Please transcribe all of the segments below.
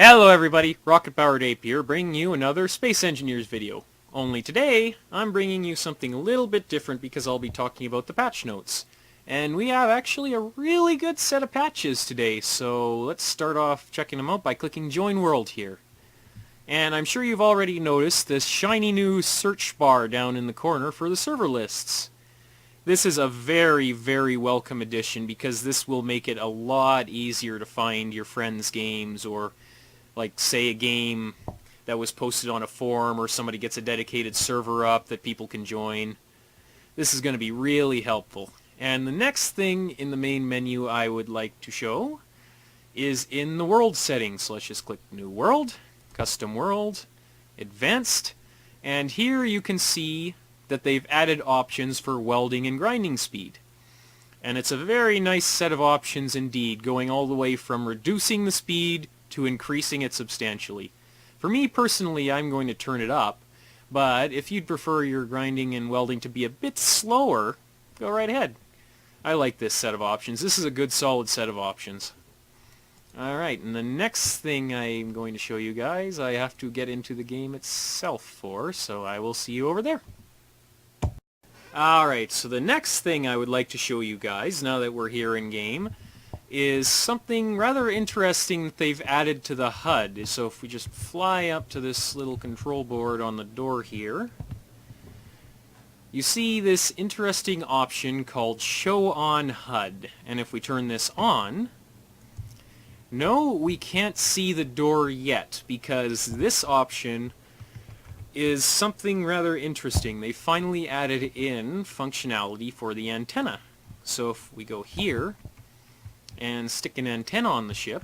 Hello everybody, Rocket Powered Ape here, bringing you another Space Engineers video. Only today, I'm bringing you something a little bit different because I'll be talking about the patch notes. And we have actually a really good set of patches today, so let's start off checking them out by clicking Join World here. And I'm sure you've already noticed this shiny new search bar down in the corner for the server lists. This is a very, very welcome addition because this will make it a lot easier to find your friends' games, or like say a game that was posted on a forum or somebody gets a dedicated server up that people can join. This is going to be really helpful. And the next thing in the main menu I would like to show is in the world settings. So let's just click New World, Custom World, Advanced, and here you can see that they've added options for welding and grinding speed. And it's a very nice set of options indeed, going all the way from reducing the speed to increasing it substantially. For me personally, I'm going to turn it up, but if you'd prefer your grinding and welding to be a bit slower, go right ahead. I like this set of options. This is a good solid set of options. Alright, and the next thing I'm going to show you guys, I have to get into the game itself for, so I will see you over there. Alright, so the next thing I would like to show you guys, now that we're here in game, is something rather interesting that they've added to the HUD. So if we just fly up to this little control board on the door here, you see this interesting option called Show on HUD. And if we turn this on, no, we can't see the door yet, because this option is something rather interesting. They finally added in functionality for the antenna. So if we go here and stick an antenna on the ship,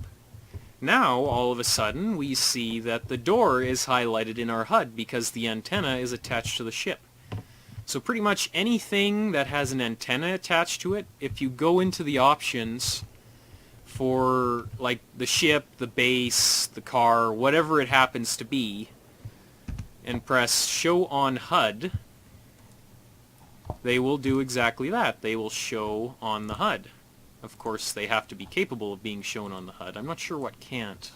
now all of a sudden we see that the door is highlighted in our HUD because the antenna is attached to the ship. So pretty much anything that has an antenna attached to it, if you go into the options for like the ship, the base, the car, whatever it happens to be, and press Show on HUD, they will do exactly that. They will show on the HUD. Of course, they have to be capable of being shown on the HUD. I'm not sure what can't.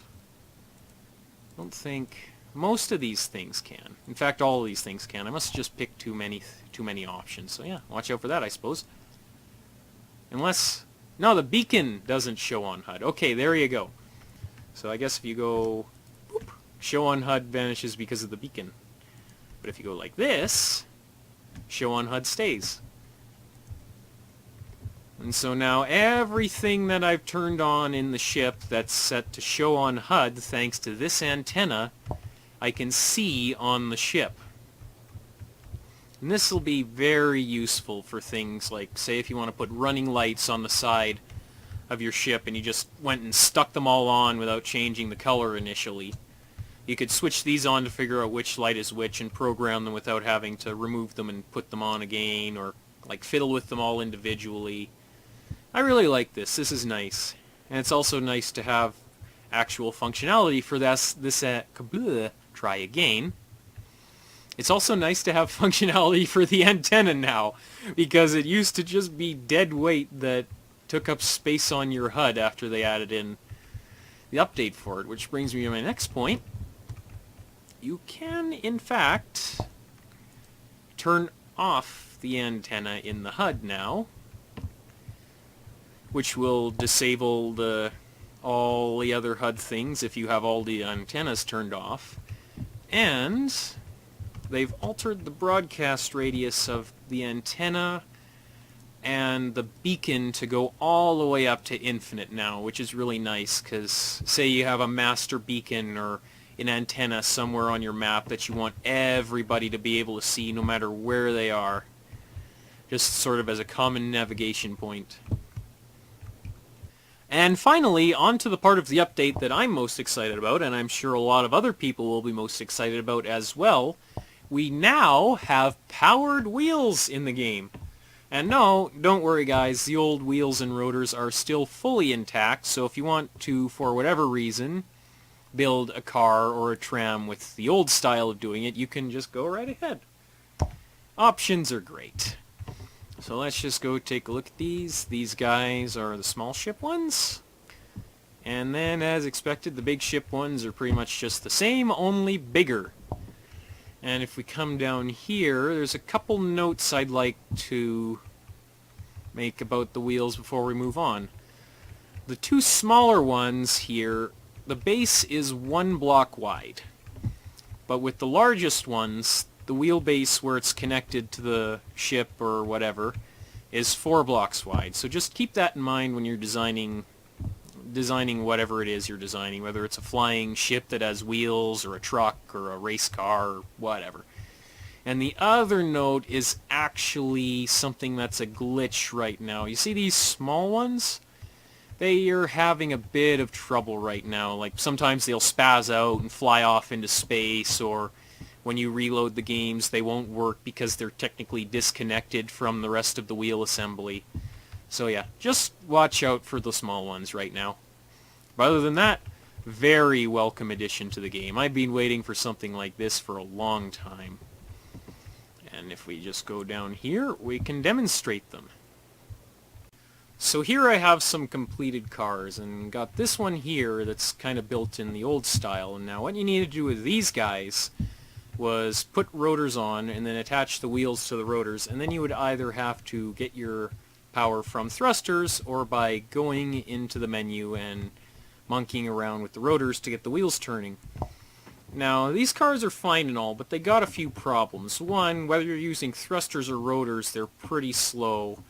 I don't think most of these things can. In fact, all of these things can. I must just pick too many options. So yeah, watch out for that, I suppose. Unless, no, the beacon doesn't show on HUD. Okay, there you go. So I guess if you go, boop, show on HUD vanishes because of the beacon. But if you go like this, show on HUD stays. And so now everything that I've turned on in the ship that's set to show on HUD, thanks to this antenna, I can see on the ship. And this will be very useful for things like, say if you want to put running lights on the side of your ship and you just went and stuck them all on without changing the color initially. You could switch these on to figure out which light is which and program them without having to remove them and put them on again, or like fiddle with them all individually. I really like this. This is nice. And it's also nice to have actual functionality for this try again. It's also nice to have functionality for the antenna now, because it used to just be dead weight that took up space on your HUD after they added in the update for it, which brings me to my next point. You can, in fact, turn off the antenna in the HUD now, which will disable all the other HUD things if you have all the antennas turned off. And they've altered the broadcast radius of the antenna and the beacon to go all the way up to infinite now, which is really nice, because say you have a master beacon or an antenna somewhere on your map that you want everybody to be able to see no matter where they are, just sort of as a common navigation point. And finally, on to the part of the update that I'm most excited about, and I'm sure a lot of other people will be most excited about as well. We now have powered wheels in the game. And no, don't worry guys, the old wheels and rotors are still fully intact, so if you want to, for whatever reason, build a car or a tram with the old style of doing it, you can just go right ahead. Options are great. So let's just go take a look at these. These guys are the small ship ones. And then, as expected, the big ship ones are pretty much just the same, only bigger. And if we come down here, there's a couple notes I'd like to make about the wheels before we move on. The two smaller ones here, the base is 1 block wide. But with the largest ones, the wheelbase where it's connected to the ship or whatever is 4 blocks wide. So just keep that in mind when you're designing whatever it is you're designing, whether it's a flying ship that has wheels or a truck or a race car or whatever. And the other note is actually something that's a glitch right now. You see these small ones? They are having a bit of trouble right now. Like sometimes they'll spaz out and fly off into space, or when you reload the games they won't work because they're technically disconnected from the rest of the wheel assembly. So yeah, just watch out for the small ones right now. But other than that, very welcome addition to the game. I've been waiting for something like this for a long time. And if we just go down here, we can demonstrate them. So here I have some completed cars, and got this one here that's kind of built in the old style. And now what you need to do with these guys was put rotors on and then attach the wheels to the rotors, and then you would either have to get your power from thrusters or by going into the menu and monkeying around with the rotors to get the wheels turning. Now these cars are fine and all, but they got a few problems. One, whether you're using thrusters or rotors, they're pretty slow.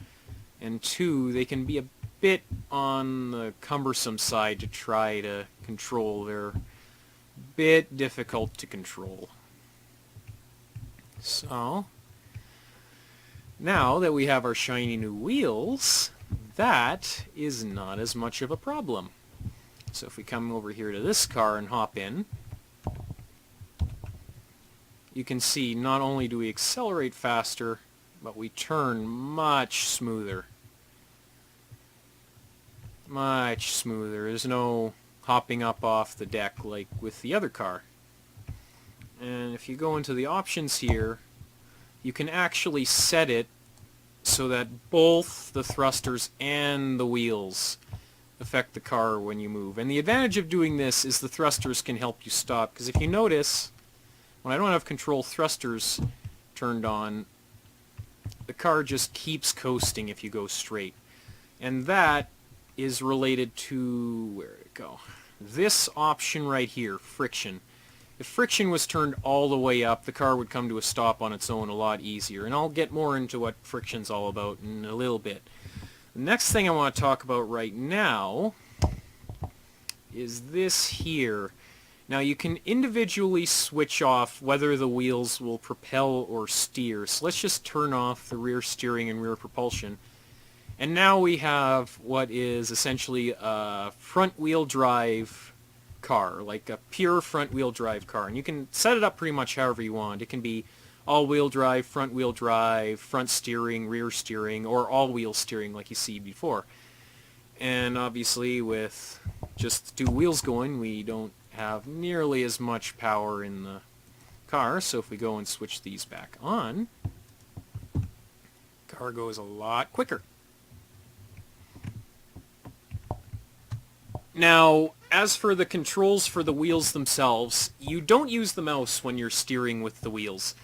And two, they can be a bit on the cumbersome side to try to control. They're a bit difficult to control. So now that we have our shiny new wheels, that is not as much of a problem. So if we come over here to this car and hop in, you can see not only do we accelerate faster, but we turn much smoother. Much smoother. There's no hopping up off the deck like with the other car. And if you go into the options here, you can actually set it so that both the thrusters and the wheels affect the car when you move. And the advantage of doing this is the thrusters can help you stop, because if you notice, when I don't have control thrusters turned on, the car just keeps coasting if you go straight. And that is related to, where did it go? This option right here, friction. If friction was turned all the way up, the car would come to a stop on its own a lot easier. And I'll get more into what friction's all about in a little bit. The next thing I want to talk about right now is this here. Now you can individually switch off whether the wheels will propel or steer. So let's just turn off the rear steering and rear propulsion. And now we have what is essentially a front-wheel drive car, like a pure front-wheel drive car. And you can set it up pretty much however you want. It can be all-wheel drive, front-wheel drive, front steering, rear steering, or all-wheel steering like you see before. And obviously with just the two wheels going, we don't have nearly as much power in the car. So if we go and switch these back on, the car goes a lot quicker. Now, as for the controls for the wheels themselves, you don't use the mouse when you're steering with the wheels.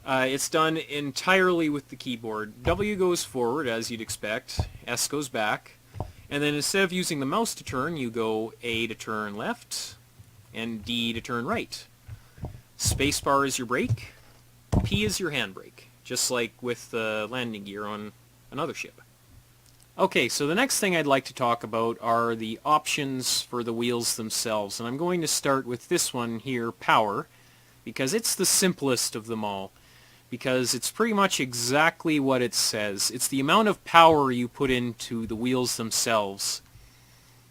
It's done entirely with the keyboard. W goes forward, as you'd expect. S goes back. And then instead of using the mouse to turn, you go A to turn left, and D to turn right. Spacebar is your brake. P is your handbrake, just like with the landing gear on another ship. Okay, so the next thing I'd like to talk about are the options for the wheels themselves. And I'm going to start with this one here, power, because it's the simplest of them all. Because it's pretty much exactly what it says. It's the amount of power you put into the wheels themselves.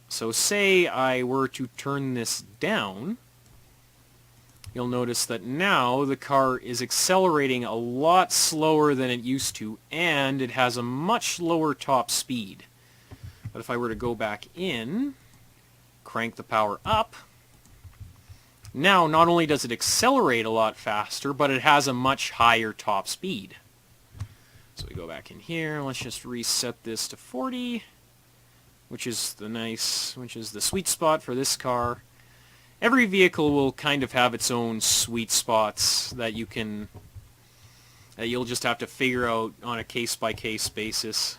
So say I were to turn this down, you'll notice that now the car is accelerating a lot slower than it used to, and it has a much lower top speed. But if I were to go back in, crank the power up, now not only does it accelerate a lot faster, but it has a much higher top speed. So we go back in here, let's just reset this to 40, which is the sweet spot for this car. Every vehicle will kind of have its own sweet spots that you'll just have to figure out on a case-by-case basis.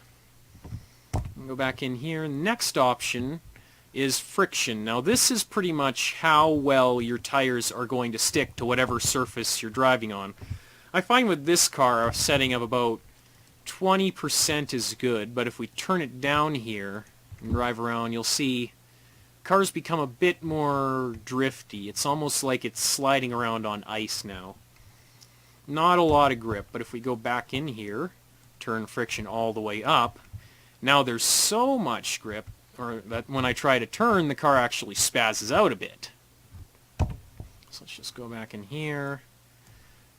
I'll go back in here. Next option is friction. Now this is pretty much how well your tires are going to stick to whatever surface you're driving on. I find with this car a setting of about 20% is good, but if we turn it down here and drive around, you'll see cars become a bit more drifty. It's almost like it's sliding around on ice now. Not a lot of grip, but if we go back in here, turn friction all the way up, now there's so much grip that when I try to turn, the car actually spazzes out a bit. So let's just go back in here,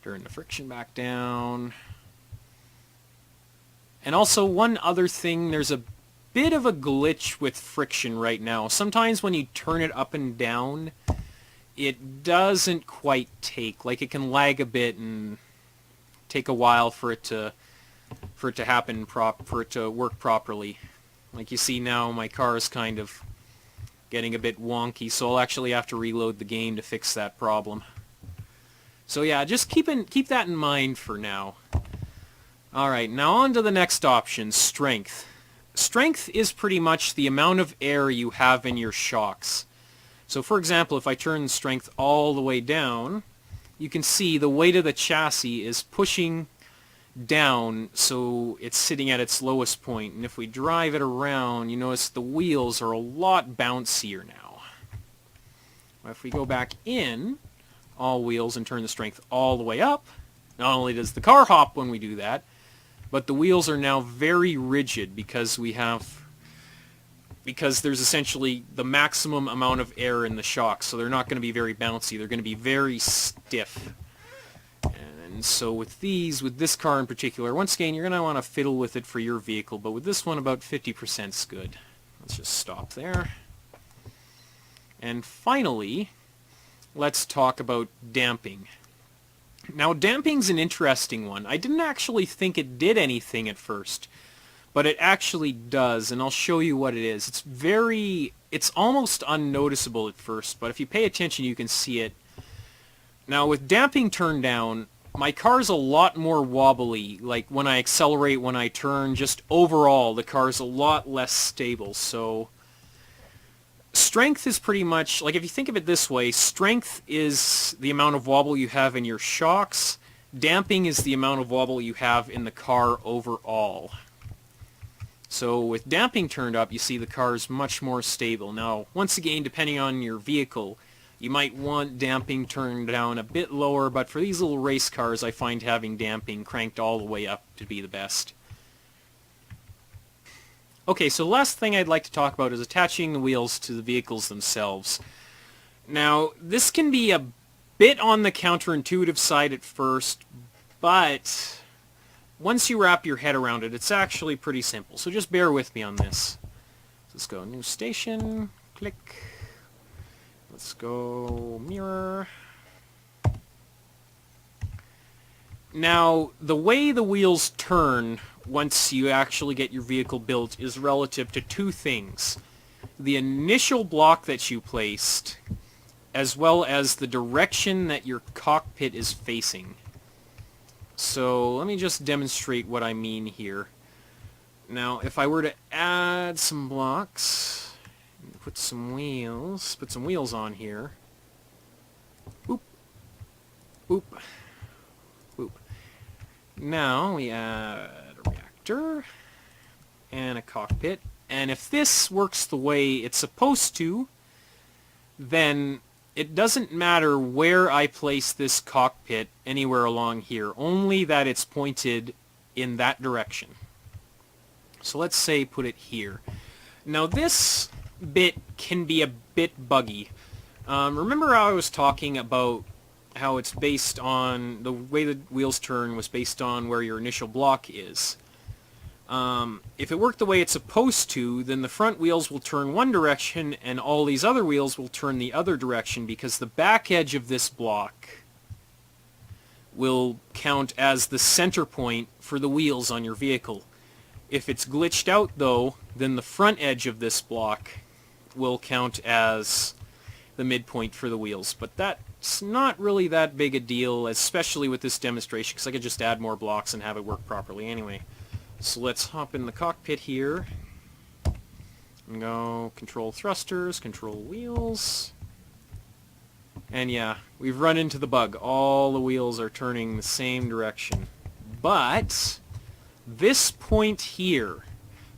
turn the friction back down. And also one other thing, there's a bit of a glitch with friction right now. Sometimes when you turn it up and down, it doesn't quite take. Like, it can lag a bit and take a while for it to happen, for it to work properly. Like you see now, my car is kind of getting a bit wonky, so I'll actually have to reload the game to fix that problem. So yeah, just keep that in mind for now. Alright, now on to the next option, strength. Strength is pretty much the amount of air you have in your shocks. So for example, if I turn strength all the way down, you can see the weight of the chassis is pushing down, so it's sitting at its lowest point. And if we drive it around, you notice the wheels are a lot bouncier now. If we go back in, all wheels, and turn the strength all the way up, not only does the car hop when we do that, but the wheels are now very rigid because there's essentially the maximum amount of air in the shocks, so they're not going to be very bouncy. They're going to be very stiff. And so with this car in particular, once again, you're going to want to fiddle with it for your vehicle, but with this one, about 50% is good. Let's just stop there. And finally, let's talk about damping. Now, damping's an interesting one. I didn't actually think it did anything at first, but it actually does, and I'll show you what it is. It's almost unnoticeable at first, but if you pay attention, you can see it. Now, with damping turned down, my car's a lot more wobbly. Like, when I accelerate, when I turn, just overall, the car's a lot less stable. So, strength is pretty much, like, if you think of it this way, strength is the amount of wobble you have in your shocks. Damping is the amount of wobble you have in the car overall. So with damping turned up, you see the car's much more stable. Now, once again, depending on your vehicle, you might want damping turned down a bit lower, but for these little race cars, I find having damping cranked all the way up to be the best. Okay, so the last thing I'd like to talk about is attaching the wheels to the vehicles themselves. Now, this can be a bit on the counterintuitive side at first, but once you wrap your head around it, it's actually pretty simple. So just bear with me on this. Let's go new station, click. Let's go mirror. Now, the way the wheels turn once you actually get your vehicle built is relative to two things. The initial block that you placed, as well as the direction that your cockpit is facing. So let me just demonstrate what I mean here. Now, if I were to add some blocks, put some wheels on here. Boop. Boop. Boop. Now we add a reactor and a cockpit. And if this works the way it's supposed to, then it doesn't matter where I place this cockpit anywhere along here, only that it's pointed in that direction. So let's say put it here. Now this bit can be a bit buggy. Remember how I was talking about how it's based on, the way the wheels turn was based on where your initial block is. If it worked the way it's supposed to, then the front wheels will turn one direction and all these other wheels will turn the other direction, because the back edge of this block will count as the center point for the wheels on your vehicle. If it's glitched out though, then the front edge of this block will count as the midpoint for the wheels. But that's not really that big a deal, especially with this demonstration, because I could just add more blocks and have it work properly anyway. So let's hop in the cockpit here and go control thrusters, control wheels. And yeah, we've run into the bug. All the wheels are turning the same direction. But this point here,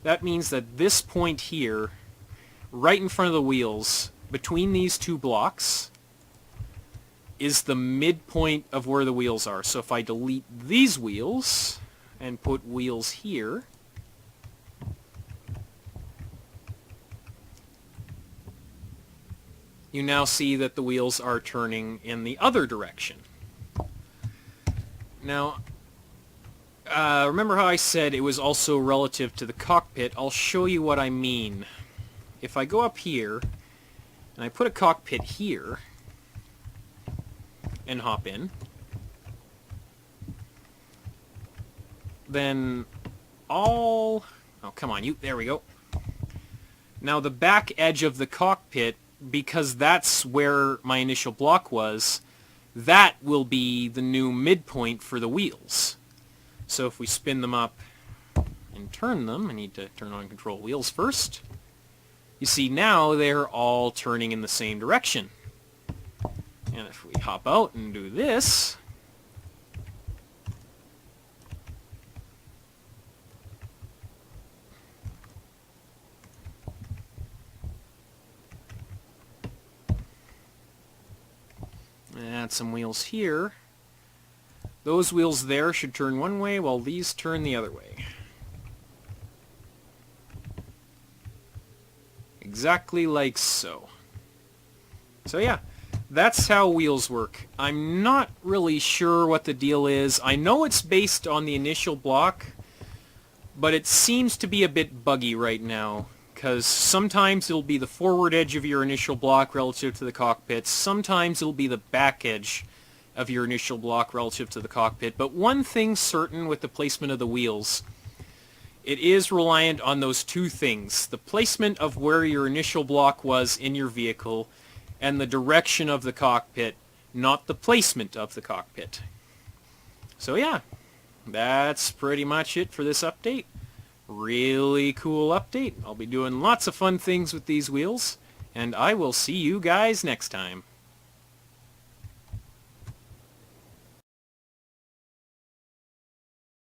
that means that this point here, right in front of the wheels, between these two blocks, is the midpoint of where the wheels are. So if I delete these wheels and put wheels here, you now see that the wheels are turning in the other direction. Now, remember how I said it was also relative to the cockpit? I'll show you what I mean. If I go up here, and I put a cockpit here, and hop in, then all... Oh, come on, you... There we go. Now, the back edge of the cockpit, because that's where my initial block was, that will be the new midpoint for the wheels. So if we spin them up and turn them, I need to turn on control wheels first. You see now they're all turning in the same direction. And if we hop out and do this, add some wheels here, those wheels there should turn one way while these turn the other way. Exactly like so. So yeah, that's how wheels work. I'm not really sure what the deal is. I know it's based on the initial block, but it seems to be a bit buggy right now, because sometimes it'll be the forward edge of your initial block relative to the cockpit, sometimes it'll be the back edge of your initial block relative to the cockpit. But one thing's certain with the placement of the wheels, it is reliant on those two things: the placement of where your initial block was in your vehicle, and the direction of the cockpit, not the placement of the cockpit. So yeah, that's pretty much it for this update. Really cool update. I'll be doing lots of fun things with these wheels, and I will see you guys next time.